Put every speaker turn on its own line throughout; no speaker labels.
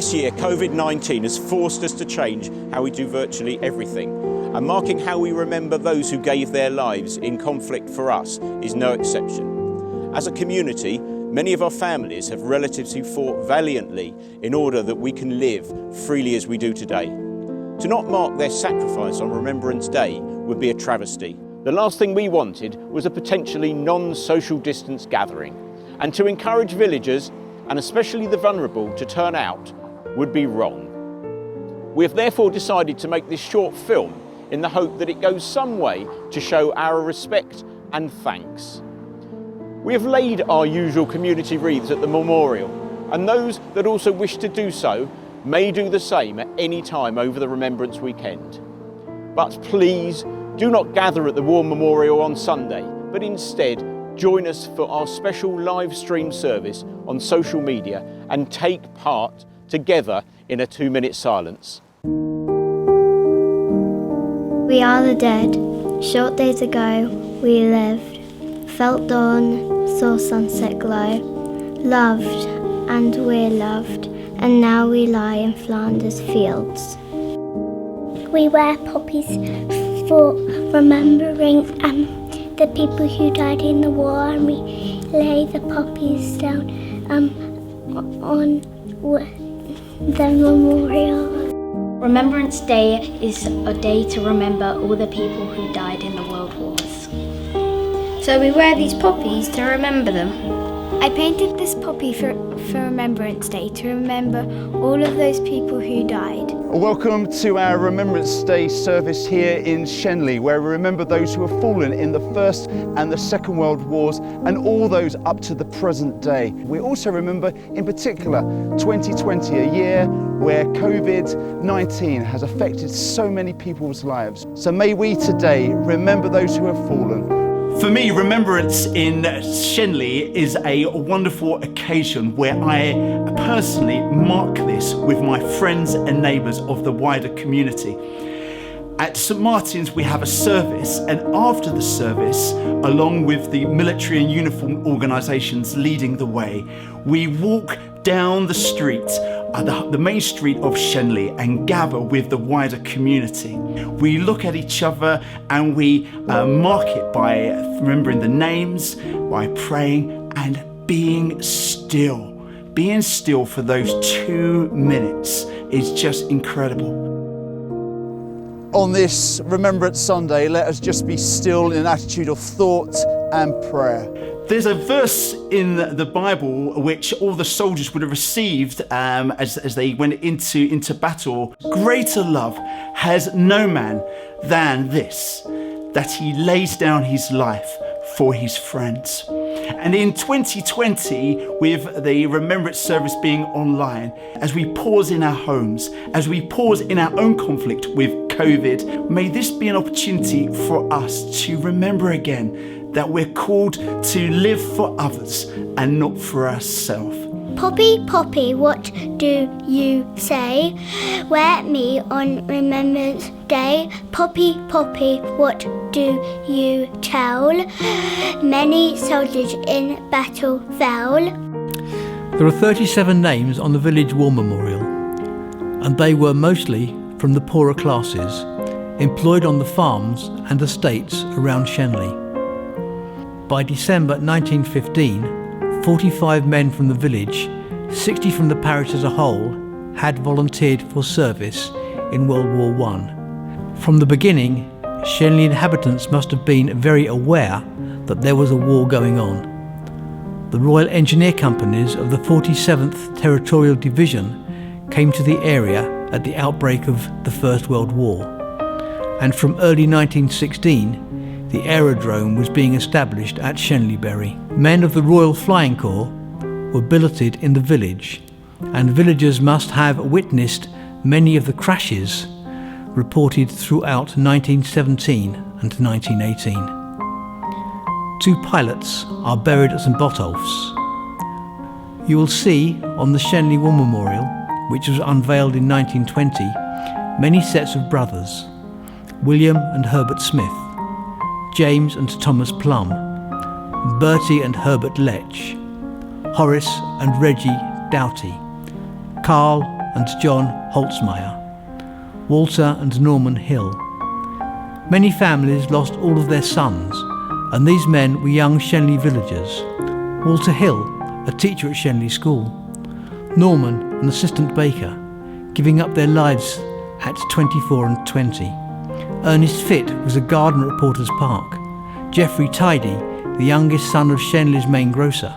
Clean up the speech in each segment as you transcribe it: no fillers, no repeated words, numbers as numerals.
This year, COVID-19 has forced us to change how we do virtually everything. And marking how we remember those who gave their lives in conflict for us is no exception. As a community, many of our families have relatives who fought valiantly in order that we can live freely as we do today. To not mark their sacrifice on Remembrance Day would be a travesty. The last thing we wanted was a potentially non-social distance gathering. And to encourage villagers, and especially the vulnerable, to turn out would be wrong. We have therefore decided to make this short film in the hope that it goes some way to show our respect and thanks. We have laid our usual community wreaths at the memorial, and those that also wish to do so may do the same at any time over the Remembrance weekend. But please do not gather at the War Memorial on Sunday, but instead join us for our special live stream service on social media and take part together in a 2-minute silence.
We are the dead. Short days ago we lived, felt dawn, saw sunset glow, loved and we're loved, and now we lie in Flanders fields.
We wear poppies for remembering the people who died in the war, and we lay the poppies down on the memorial.
Remembrance Day is a day to remember all the people who died in the world wars.
So we wear these poppies to remember them.
I painted this poppy for Remembrance Day to remember all of those people who died.
Welcome to our Remembrance Day service here in Shenley, where we remember those who have fallen in the First and the Second World Wars and all those up to the present day. We also remember in particular 2020, a year where COVID-19 has affected so many people's lives. So may we today remember those who have fallen.
For me, Remembrance in Shenley is a wonderful occasion where I personally mark this with my friends and neighbours of the wider community. At St Martin's we have a service, and after the service, along with the military and uniform organisations leading the way, we walk down the street, the main street of Shenley, and gather with the wider community. We look at each other and we mark it by remembering the names, by praying and being still. Being still for those 2 minutes is just incredible.
On this Remembrance Sunday, let us just be still in an attitude of thought and prayer.
There's a verse in the Bible which all the soldiers would have received as they went into battle. Greater love has no man than this, that he lays down his life for his friends. And in 2020, with the Remembrance service being online, as we pause in our homes, as we pause in our own conflict with COVID, may this be an opportunity for us to remember again that we're called to live for others and not for ourselves.
Poppy, Poppy, what do you say? Wear me on Remembrance Day. Poppy, Poppy, what do you tell? Many soldiers in battle fell.
There are 37 names on the village war memorial, and they were mostly from the poorer classes, employed on the farms and estates around Shenley. By December 1915, 45 men from the village, 60 from the parish as a whole, had volunteered for service in World War I. From the beginning, Shenley inhabitants must have been very aware that there was a war going on. The Royal Engineer Companies of the 47th Territorial Division came to the area at the outbreak of the First World War, and from early 1916, the aerodrome was being established at Shenleybury. Men of the Royal Flying Corps were billeted in the village, and villagers must have witnessed many of the crashes reported throughout 1917 and 1918. 2 pilots are buried at St Botolph's. You will see on the Shenley War Memorial, which was unveiled in 1920, many sets of brothers: William and Herbert Smith, James and Thomas Plum, Bertie and Herbert Lech, Horace and Reggie Doughty, Carl and John Holtzmeyer, Walter and Norman Hill. Many families lost all of their sons, and these men were young Shenley villagers. Walter Hill, a teacher at Shenley School. Norman, an assistant baker, giving up their lives at 24 and 20. Ernest Fitt was a gardener at Porter's Park. Geoffrey Tidy, the youngest son of Shenley's main grocer.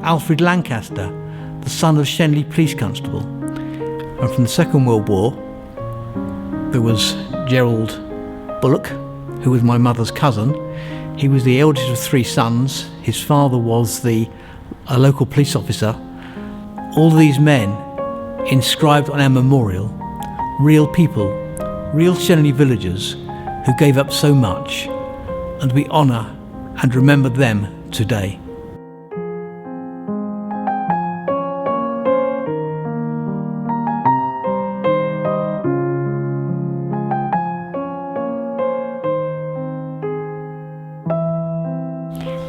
Alfred Lancaster, the son of Shenley Police Constable. And from the Second World War, there was Gerald Bullock, who was my mother's cousin. He was the eldest of 3 sons. His father was a local police officer. All these men inscribed on our memorial, real people, real Shenley villagers who gave up so much, and we honour and remember them today.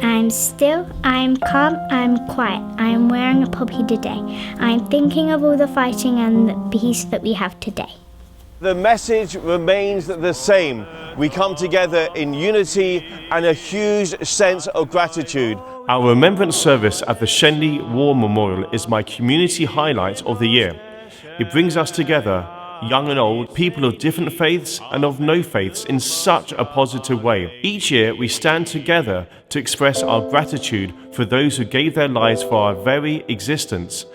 I'm still, I'm calm, I'm quiet. I'm wearing a poppy today. I'm thinking of all the fighting and the peace that we have today.
The message remains the same. We come together in unity and a huge sense of gratitude.
Our remembrance service at the Shenley War Memorial is my community highlight of the year. It brings us together, young and old, people of different faiths and of no faiths, in such a positive way. Each year we stand together to express our gratitude for those who gave their lives for our very existence.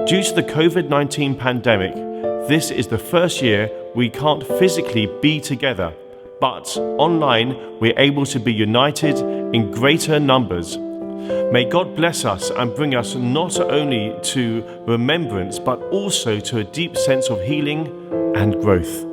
Due to the COVID-19 pandemic, this is the first year we can't physically be together, but online we're able to be united in greater numbers. May God bless us and bring us not only to remembrance, but also to a deep sense of healing and growth.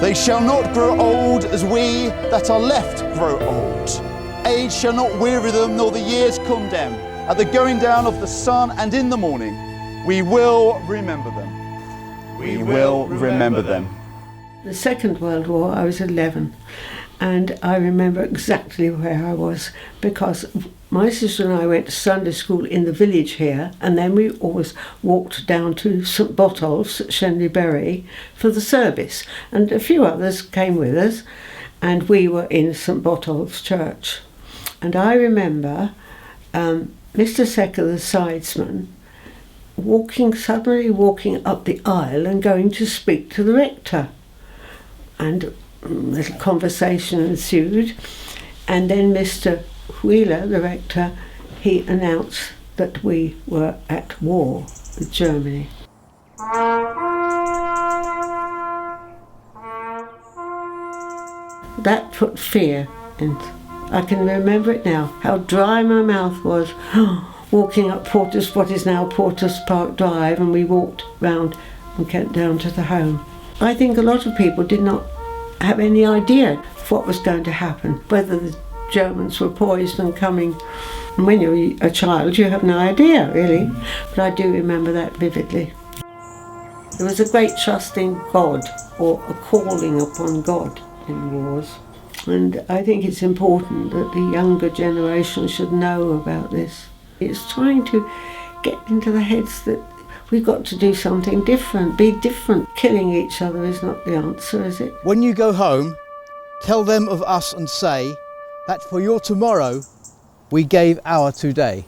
They shall not grow old as we that are left grow old. Age shall not weary them, nor the years condemn. At the going down of the sun and in the morning, we will remember them. We will remember them.
The Second World War, I was 11, and I remember exactly where I was, because my sister and I went to Sunday school in the village here, and then we always walked down to St Botolph's at Shenley Bury for the service, and a few others came with us, and we were in St Botolph's church. And I remember Mr Secker, the sidesman, suddenly walking up the aisle and going to speak to the rector. And little conversation ensued, and then Mr. Wheeler, the rector, he announced that we were at war with Germany. That put fear in. I can remember it now, how dry my mouth was walking up what is now Porter's Park Drive, and we walked round and came down to the home. I think a lot of people did not have any idea of what was going to happen, whether the Germans were poised and coming. And when you're a child, you have no idea, really. But I do remember that vividly. There was a great trust in God, or a calling upon God in wars. And I think it's important that the younger generation should know about this. It's trying to get into the heads that we've got to do something different, be different. Killing each other is not the answer, is it?
When you go home, tell them of us and say that for your tomorrow, we gave our today.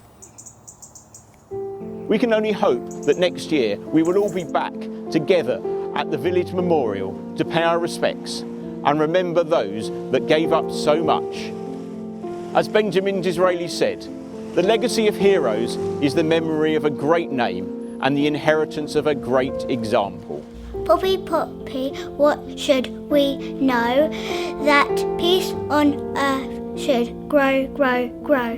We can only hope that next year we will all be back together at the village memorial to pay our respects and remember those that gave up so much. As Benjamin Disraeli said, the legacy of heroes is the memory of a great name and the inheritance of a great example.
Poppy, Poppy, what should we know? That peace on earth should grow, grow, grow.